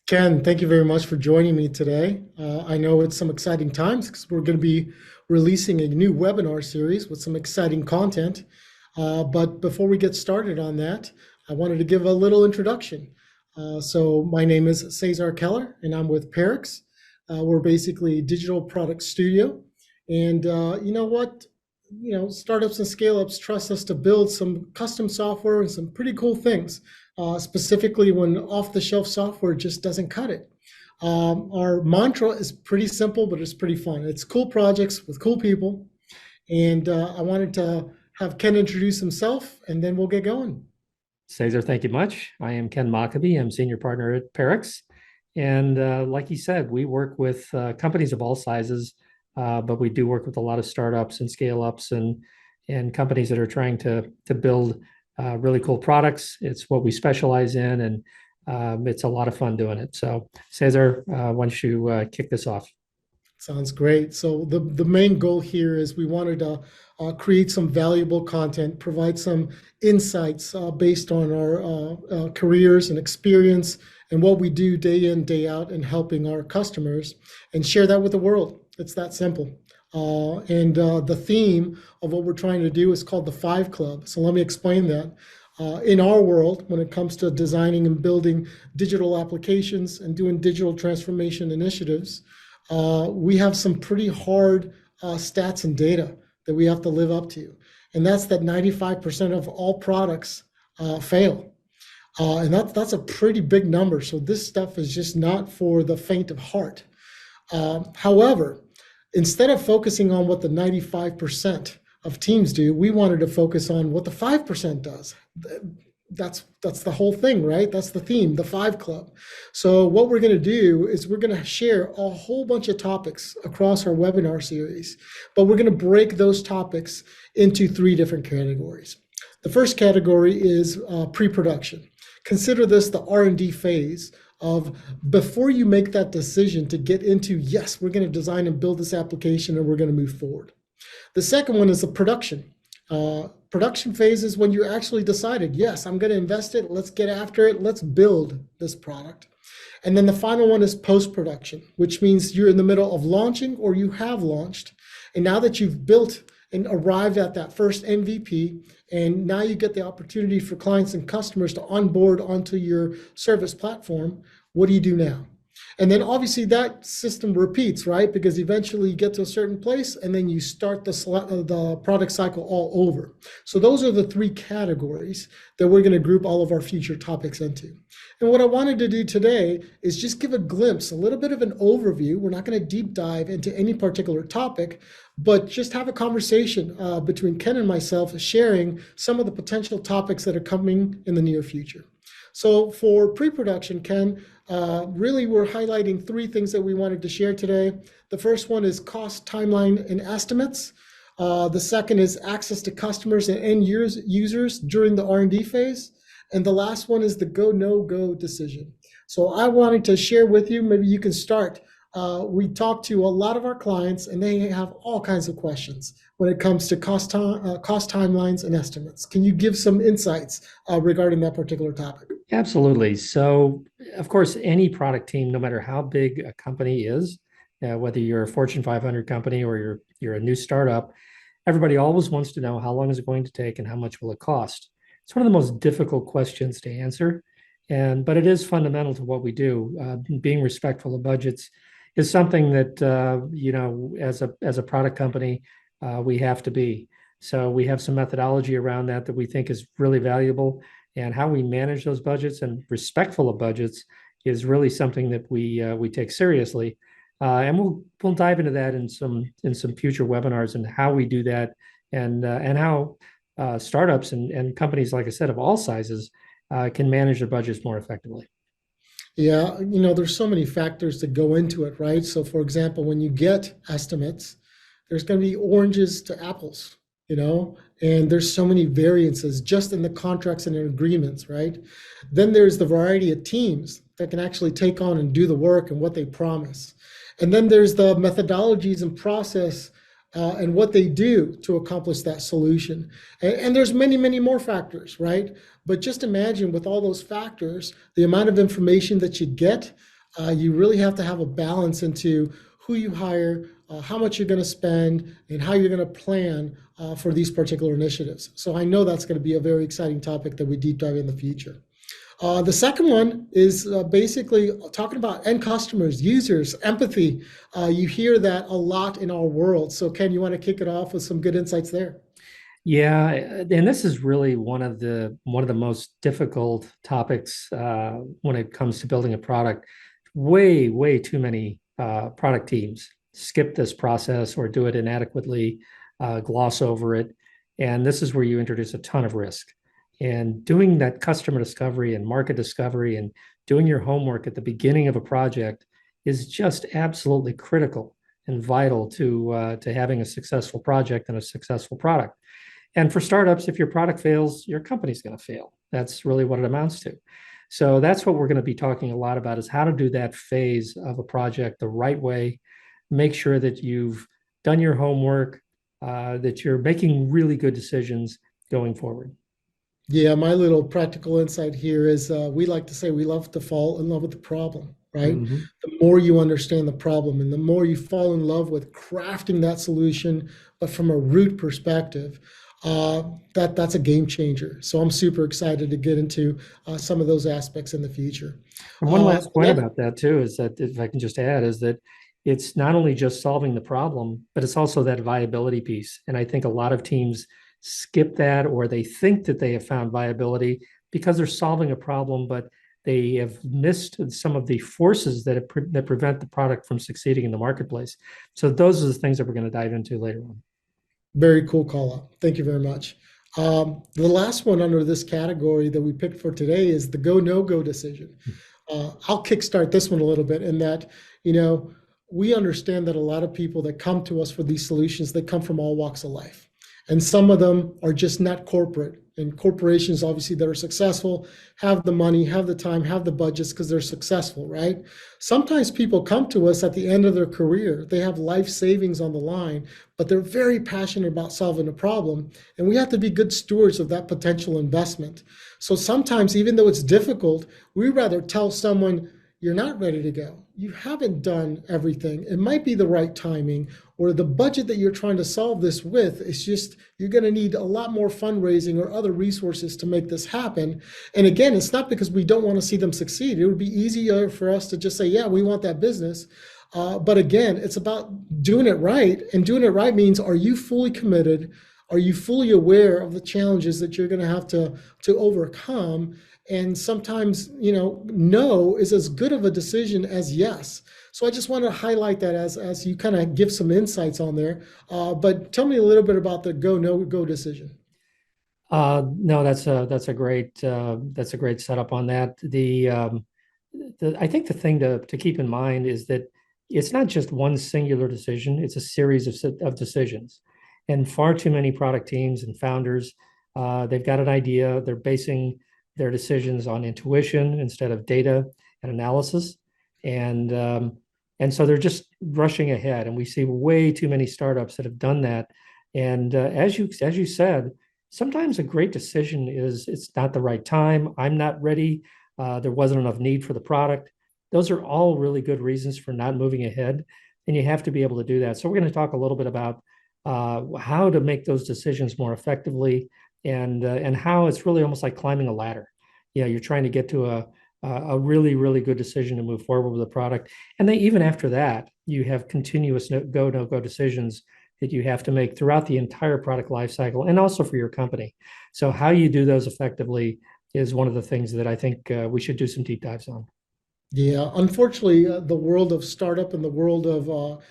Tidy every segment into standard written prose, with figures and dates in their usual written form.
Ken, thank you very much for joining me today. I know it's some exciting times because we're going to be releasing a new webinar series with some exciting content. But before we get started on that, I wanted to give a little introduction. So my name is Cesar Keller, and I'm with Parux. We're basically a digital product studio. And you know what? Startups and scale-ups trust us to build some custom software and some pretty cool things, specifically when off-the-shelf software just doesn't cut it. Our mantra is pretty simple, but it's pretty fun. It's cool projects with cool people. And I wanted to have Ken introduce himself, and then we'll get going. Cesar, thank you much. I am Ken Mockabee. I'm senior partner at Parux. And like you said, we work with companies of all sizes, but we do work with a lot of startups and scale ups and companies that are trying to build really cool products. It's what we specialize in, and it's a lot of fun doing it. So, Cesar, why don't you kick this off? Sounds great. So the main goal here is we wanted to create some valuable content, provide some insights based on our careers and experience and what we do day in, day out in helping our customers and share that with the world. It's that simple. And the theme of what we're trying to do is called the Five Club. So let me explain that. In our world, when it comes to designing and building digital applications and doing digital transformation initiatives, we have some pretty hard stats and data that we have to live up to. And that's that 95% of all products fail. And that's a pretty big number. So this stuff is just not for the faint of heart. However, instead of focusing on what the 95% of teams do, we wanted to focus on what the 5% does. That's the whole thing, right? That's the theme, the Five Club. So what we're going to do is we're going to share a whole bunch of topics across our webinar series, but we're going to break those topics into three different categories. The first category is pre-production. Consider this the R&D phase of before you make that decision to get into, yes, we're going to design and build this application and we're going to move forward. The second one is the production. Production phase is when you actually decided, yes, I'm going to invest it. Let's get after it. Let's build this product. And then the final one is post-production, which means you're in the middle of launching or you have launched. And now that you've built and arrived at that first MVP, and now you get the opportunity for clients and customers to onboard onto your service platform, what do you do now? And then obviously that system repeats, right? Because eventually you get to a certain place and then you start the product cycle all over. So those are the three categories that we're going to group all of our future topics into. And what I wanted to do today is just give a glimpse, a little bit of an overview. We're not going to deep dive into any particular topic, but just have a conversation between Ken and myself, sharing some of the potential topics that are coming in the near future. So for pre-production, Ken, really we're highlighting three things that we wanted to share today. The first one is cost, timeline, and estimates. The second is access to customers and end users during the R&D phase. And the last one is the go, no-go decision. So I wanted to share with you, maybe you can start. We talk to a lot of our clients and they have all kinds of questions when it comes to cost timelines and estimates. Can you give some insights regarding that particular topic? Absolutely. So, of course, any product team, no matter how big a company is, whether you're a Fortune 500 company or you're a new startup, everybody always wants to know how long is it going to take and how much will it cost. It's one of the most difficult questions to answer, but it is fundamental to what we do. Being respectful of budgets is something that as a product company, we have to be. So we have some methodology around that we think is really valuable, and how we manage those budgets and respectful of budgets is really something that we take seriously. And we'll dive into that in some future webinars and how we do that, and how startups and companies, like I said, of all sizes, can manage their budgets more effectively. Yeah, there's so many factors that go into it, right? So for example, when you get estimates, there's going to be oranges to apples, and there's so many variances just in the contracts and agreements, right? Then there's the variety of teams that can actually take on and do the work and what they promise. And then there's the methodologies and process and what they do to accomplish that solution. And there's many, many more factors, right? But just imagine with all those factors, the amount of information that you get, You really have to have a balance into who you hire, how much you're going to spend, and how you're going to plan for these particular initiatives. So I know that's going to be a very exciting topic that we deep dive in the future. The second one is basically talking about end customers, users, empathy. You hear that a lot in our world. So Ken, you want to kick it off with some good insights there? Yeah, and this is really one of the most difficult topics when it comes to building a product. Way too many product teams skip this process or do it inadequately, gloss over it, and this is where you introduce a ton of risk. And doing that customer discovery and market discovery and doing your homework at the beginning of a project is just absolutely critical and vital to having a successful project and a successful product. And for startups, if your product fails, your company's going to fail. That's really what it amounts to. So that's what we're going to be talking a lot about is how to do that phase of a project the right way. Make sure that you've done your homework, that you're making really good decisions going forward. Yeah, my little practical insight here is we like to say we love to fall in love with the problem, right? Mhm. The more you understand the problem and the more you fall in love with crafting that solution, but from a root perspective, that's a game changer. So I'm super excited to get into some of those aspects in the future. And one last point Another, about that too is that if I can just add is that it's not only just solving the problem, but it's also that viability piece. And I think a lot of teams skip that or they think that they have found viability because they're solving a problem, but they have missed some of the forces that prevent the product from succeeding in the marketplace. So those are the things that we're going to dive into later on. very cool call out. Thank you very much. The last one under this category that we picked for today is the go no go decision. I'll kickstart this one a little bit in that, you know, we understand that a lot of people that come to us for these solutions, they come from all walks of life. And some of them are just not corporate. And corporations, obviously, that are successful, have the money, have the time, have the budgets because they're successful, right? Sometimes people come to us at the end of their career. They have life savings on the line, but they're very passionate about solving a problem. And we have to be good stewards of that potential investment. So sometimes, even though it's difficult, we rather tell someone, you're not ready to go. You haven't done everything. It might be the right timing, or the budget that you're trying to solve this with is just, you're going to need a lot more fundraising or other resources to make this happen. And again, it's not because we don't want to see them succeed. It would be easier for us to just say, yeah, we want that business. But again, it's about doing it right. And doing it right means, are you fully committed? Are you fully aware of the challenges that you're going to have to overcome? And sometimes, no is as good of a decision as yes. So I just want to highlight that as you kind of give some insights on there. But tell me a little bit about the go no go decision. No, that's a great setup on that. I think the thing to keep in mind is that it's not just one singular decision; it's a series of decisions. And far too many product teams and founders, they've got an idea, they're basing their decisions on intuition instead of data and analysis, and so they're just rushing ahead. And we see way too many startups that have done that. And as you said, sometimes a great decision is it's not the right time. I'm not ready. There wasn't enough need for the product. Those are all really good reasons for not moving ahead. And you have to be able to do that. So we're going to talk a little bit about how to make those decisions more effectively and how it's really almost like climbing a ladder. Yeah, you're trying to get to a really, really good decision to move forward with the product. And then even after that, you have continuous go, no go decisions that you have to make throughout the entire product lifecycle and also for your company. So how you do those effectively is one of the things that I think we should do some deep dives on. Yeah, unfortunately, the world of startup and the world of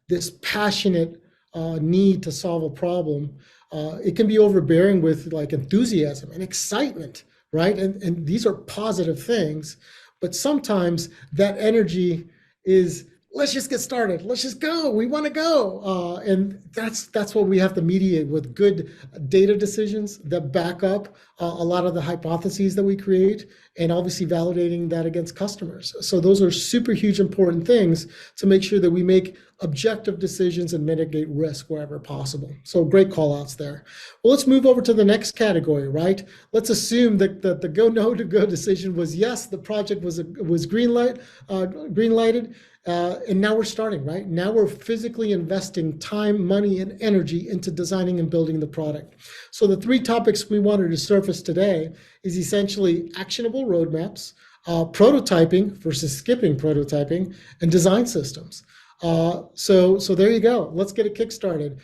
this passionate need to solve a problem, it can be overbearing with like enthusiasm and excitement, right? And these are positive things, but sometimes that energy is let's just get started. Let's just go. We want to go. And that's what we have to mediate with good data decisions that back up a lot of the hypotheses that we create, and obviously validating that against customers. So those are super huge important things to make sure that we make objective decisions and mitigate risk wherever possible. So great call outs there. Well, let's move over to the next category, right? Let's assume that the go no to go decision was yes, the project was green lighted. And now we're starting, right? Now we're physically investing time, money, and energy into designing and building the product. So the three topics we wanted to surface today is essentially actionable roadmaps, prototyping versus skipping prototyping, and design systems. So there you go. Let's get it kickstarted.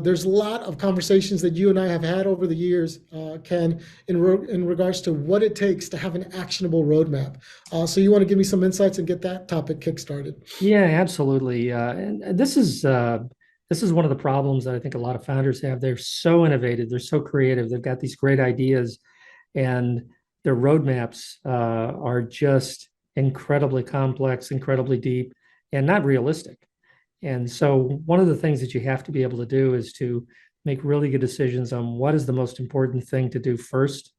There's a lot of conversations that you and I have had over the years, Ken, in regards to what it takes to have an actionable roadmap. So you want to give me some insights and get that topic kickstarted? Yeah, absolutely. And this is one of the problems that I think a lot of founders have. They're so innovative, they're so creative, they've got these great ideas, and their roadmaps are just incredibly complex, incredibly deep, and not realistic. And so one of the things that you have to be able to do is to make really good decisions on what is the most important thing to do first.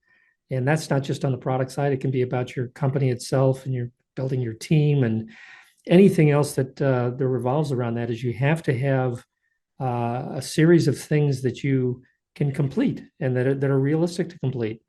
And that's not just on the product side. It can be about your company itself and you're building your team and anything else that revolves around that. Is you have to have a series of things that you can complete and that are realistic to complete.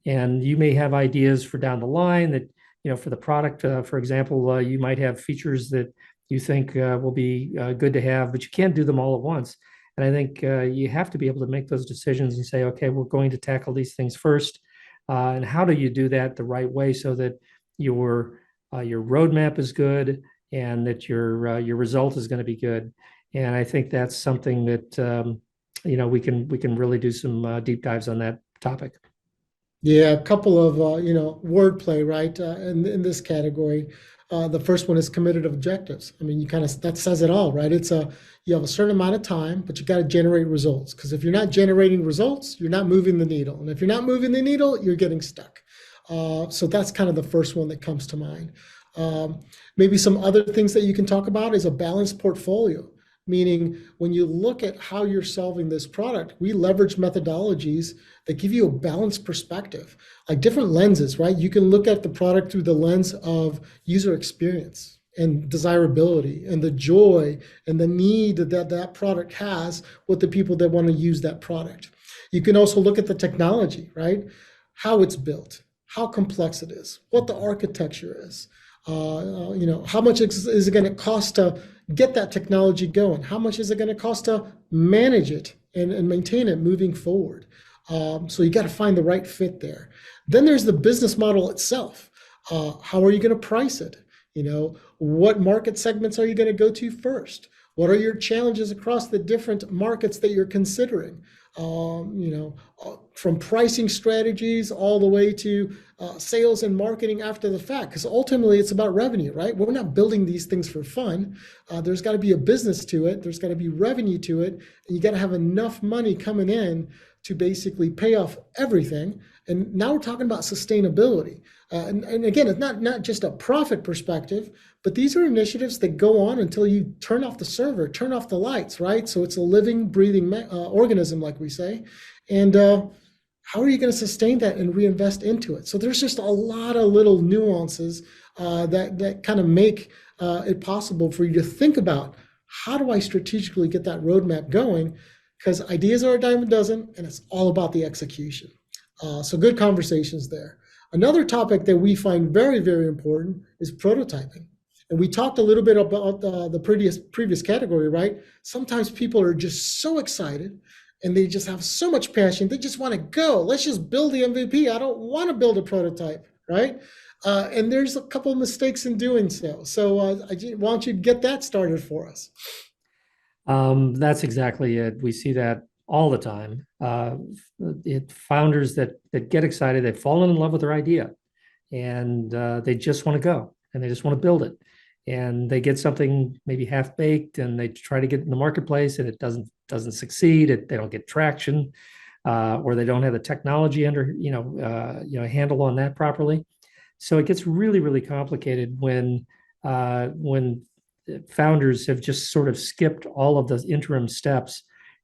And you may have ideas for down the line that, for the product, for example, you might have features that you think will be good to have, but you can't do them all at once. And I think you have to be able to make those decisions and say, okay, we're going to tackle these things first. And how do you do that the right way so that your roadmap is good and that your result is going to be good? And I think that's something that we can really do some deep dives on that topic. Yeah, a couple of wordplay, right? In this category, the first one is committed objectives. I mean, that says it all, right? You have a certain amount of time, but you got to generate results. Because if you're not generating results, you're not moving the needle, and if you're not moving the needle, you're getting stuck. So that's kind of the first one that comes to mind. Maybe some other things that you can talk about is a balanced portfolio. Meaning, when you look at how you're solving this product, we leverage methodologies that give you a balanced perspective, like different lenses, right? You can look at the product through the lens of user experience and desirability and the joy and the need that product has with the people that want to use that product. You can also look at the technology, right? How it's built, how complex it is, what the architecture is. How much is it going to cost to get that technology going? How much is it going to cost to manage it and maintain it moving forward? So you got to find the right fit there. Then there's the business model itself. How are you going to price it? What market segments are you going to go to first? What are your challenges across the different markets that you're considering? From pricing strategies all the way to sales and marketing after the fact, because ultimately it's about revenue, right? We're not building these things for fun. There's got to be a business to it. There's got to be revenue to it. And you got to have enough money coming in to basically pay off everything. And now we're talking about sustainability. And again, it's not just a profit perspective, but these are initiatives that go on until you turn off the server, turn off the lights, right? So it's a living, breathing organism, like we say. And how are you going to sustain that and reinvest into it? So there's just a lot of little nuances that kind of make it possible for you to think about, how do I strategically get that roadmap going? Because ideas are a dime a dozen, and it's all about the execution. So good conversations there. Another topic that we find very, very important is prototyping. And we talked a little bit about the previous category, right? Sometimes people are just so excited and they just have so much passion. They just want to go. Let's just build the MVP. I don't want to build a prototype, right? And there's a couple of mistakes in doing so. So why don't you get that started for us? That's exactly it. We see that all the time. Founders that get excited, they've fallen in love with their idea, and they just want to go and they just want to build it. And they get something maybe half baked, and they try to get in the marketplace, and it doesn't succeed. They don't get traction, or they don't have the technology under handle on that properly. So it gets really, really complicated when founders have just sort of skipped all of the interim steps.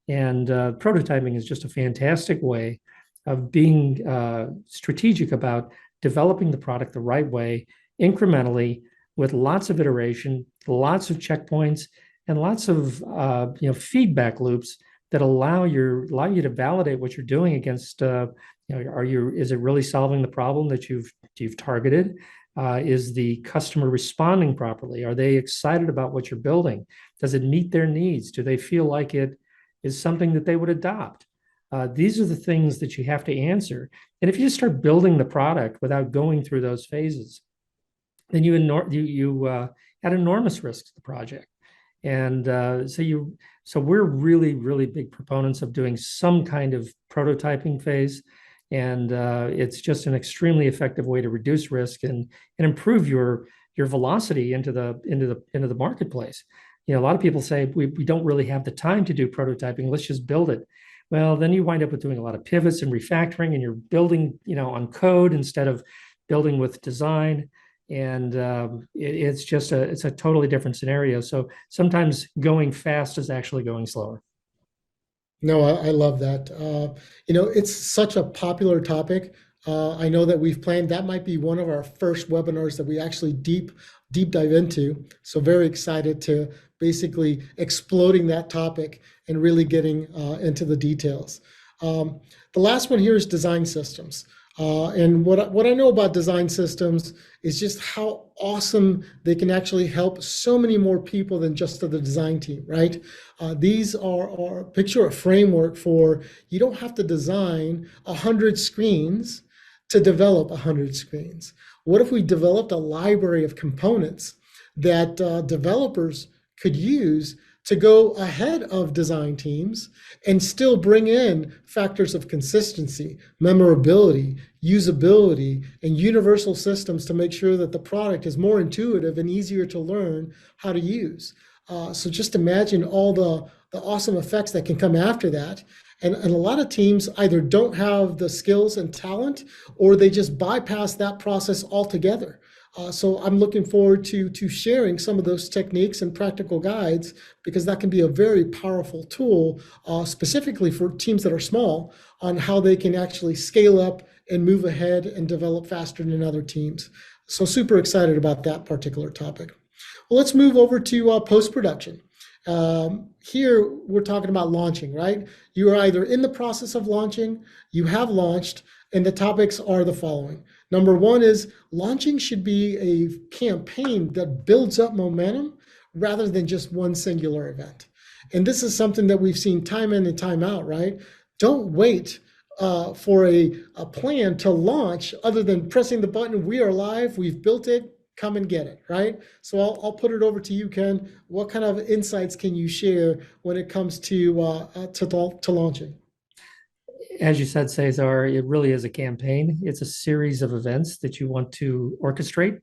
And prototyping is just a fantastic way of being strategic about developing the product the right way, incrementally, with lots of iteration, lots of checkpoints, and lots of feedback loops that allow you to validate what you're doing against. Is it really solving the problem that you've targeted? Is the customer responding properly? Are they excited about what you're building? Does it meet their needs? Do they feel like it is something that they would adopt? These are the things that you have to answer. And if you just start building the product without going through those phases, then you add enormous risk to the project. And so we're really, really big proponents of doing some kind of prototyping phase. And it's just an extremely effective way to reduce risk and improve your velocity into the marketplace. A lot of people say we don't really have the time to do prototyping. Let's just build it. Well, then you wind up with doing a lot of pivots and refactoring, and you're building, on code instead of building with design. And it's a totally different scenario. So sometimes going fast is actually going slower. No, I love that. It's such a popular topic. I know that we've planned that might be one of our first webinars that we actually deep dive into. So very excited to basically exploding that topic and really getting into the details. The last one here is design systems. And what I know about design systems is just how awesome they can actually help so many more people than just the design team, right? These are picture a framework for, you don't have to design 100 screens to develop 100 screens. What if we developed a library of components that developers could use to go ahead of design teams and still bring in factors of consistency, memorability, usability, and universal systems to make sure that the product is more intuitive and easier to learn how to use. So just imagine all the awesome effects that can come after that. And a lot of teams either don't have the skills and talent, or they just bypass that process altogether. So I'm looking forward to sharing some of those techniques and practical guides, because that can be a very powerful tool, specifically for teams that are small, on how they can actually scale up and move ahead and develop faster than other teams. So super excited about that particular topic. Well, let's move over to post-production. Here we're talking about launching, right? You are either in the process of launching, you have launched, and the topics are the following. Number one is launching should be a campaign that builds up momentum rather than just one singular event. And this is something that we've seen time in and time out, right? Don't wait for a plan to launch other than pressing the button, we are live, we've built it, come and get it, right? So I'll put it over to you, Ken. What kind of insights can you share when it comes to launching? As you said, Cesar, it really is a campaign. It's a series of events that you want to orchestrate,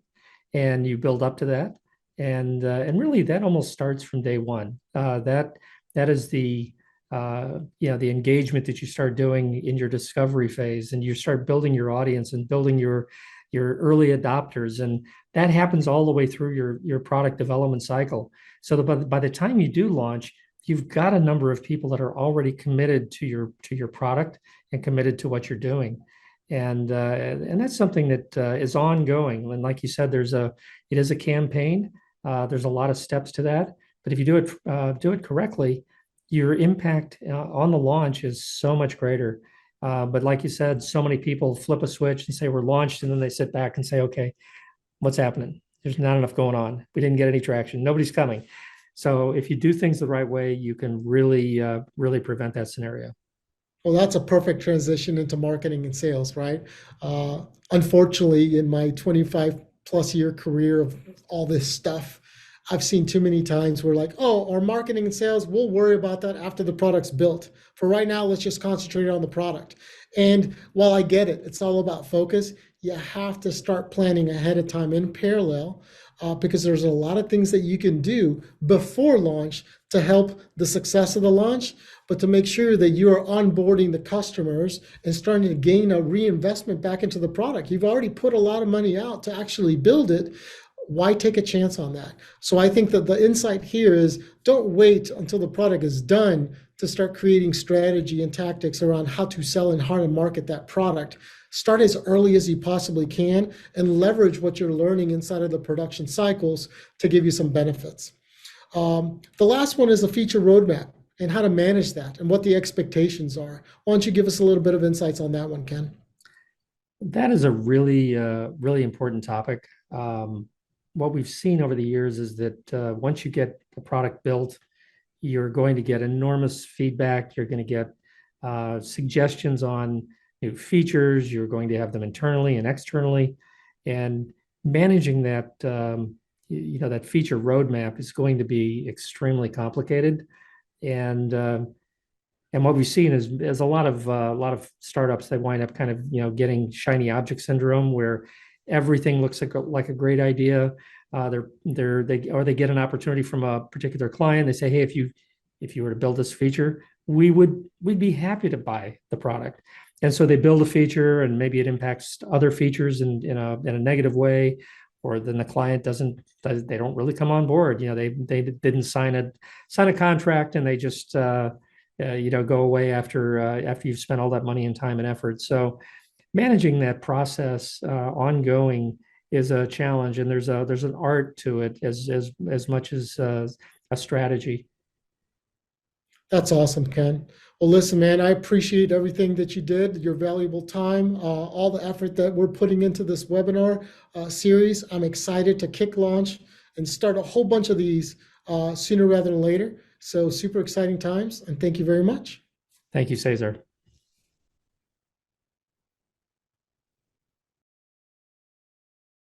and you build up to that. And really, that almost starts from day one. That is the engagement that you start doing in your discovery phase, and you start building your audience and building your early adopters, and that happens all the way through your product development cycle. So that by the time you do launch, you've got a number of people that are already committed to your product and committed to what you're doing, and that's something that is ongoing. And like you said, it is a campaign. There's a lot of steps to that, but if you do it correctly, your impact on the launch is so much greater. But like you said, so many people flip a switch and say we're launched, and then they sit back and say, okay, what's happening? There's not enough going on. We didn't get any traction. Nobody's coming. So if you do things the right way, you can really, really prevent that scenario. Well, that's a perfect transition into marketing and sales, right? Unfortunately, in my 25 plus year career of all this stuff, I've seen too many times where like, oh, our marketing and sales, we'll worry about that after the product's built. For right now, let's just concentrate on the product. And while I get it, it's all about focus, you have to start planning ahead of time in parallel, because there's a lot of things that you can do before launch to help the success of the launch, but to make sure that you are onboarding the customers and starting to gain a reinvestment back into the product. You've already put a lot of money out to actually build it. why take a chance on that? So I think that the insight here is don't wait until the product is done to start creating strategy and tactics around how to sell and how to market that product. Start as early as you possibly can and leverage what you're learning inside of the production cycles to give you some benefits. The last one is a feature roadmap and how to manage that and what the expectations are. Why don't you give us a little bit of insights on that one, Ken? That is a really important topic. What we've seen over the years is that once you get the product built, you're going to get enormous feedback. You're going to get suggestions on new features. You're going to have them internally and externally, and managing that that feature roadmap is going to be extremely complicated. And what we've seen is a lot of startups, they wind up kind of getting shiny object syndrome where everything looks like a great idea. They get an opportunity from a particular client. They say, hey, if you were to build this feature, we'd be happy to buy the product. And so they build a feature, and maybe it impacts other features in a negative way, or then the client they don't really come on board. They didn't sign a contract, and they just go away after you've spent all that money and time and effort. So managing that process ongoing is a challenge, and there's an art to it as much as a strategy. That's awesome, Ken. Well, listen, man, I appreciate everything that you did, your valuable time, all the effort that we're putting into this webinar series. I'm excited to kick launch and start a whole bunch of these sooner rather than later. So super exciting times, and thank you very much. Thank you, Cesar.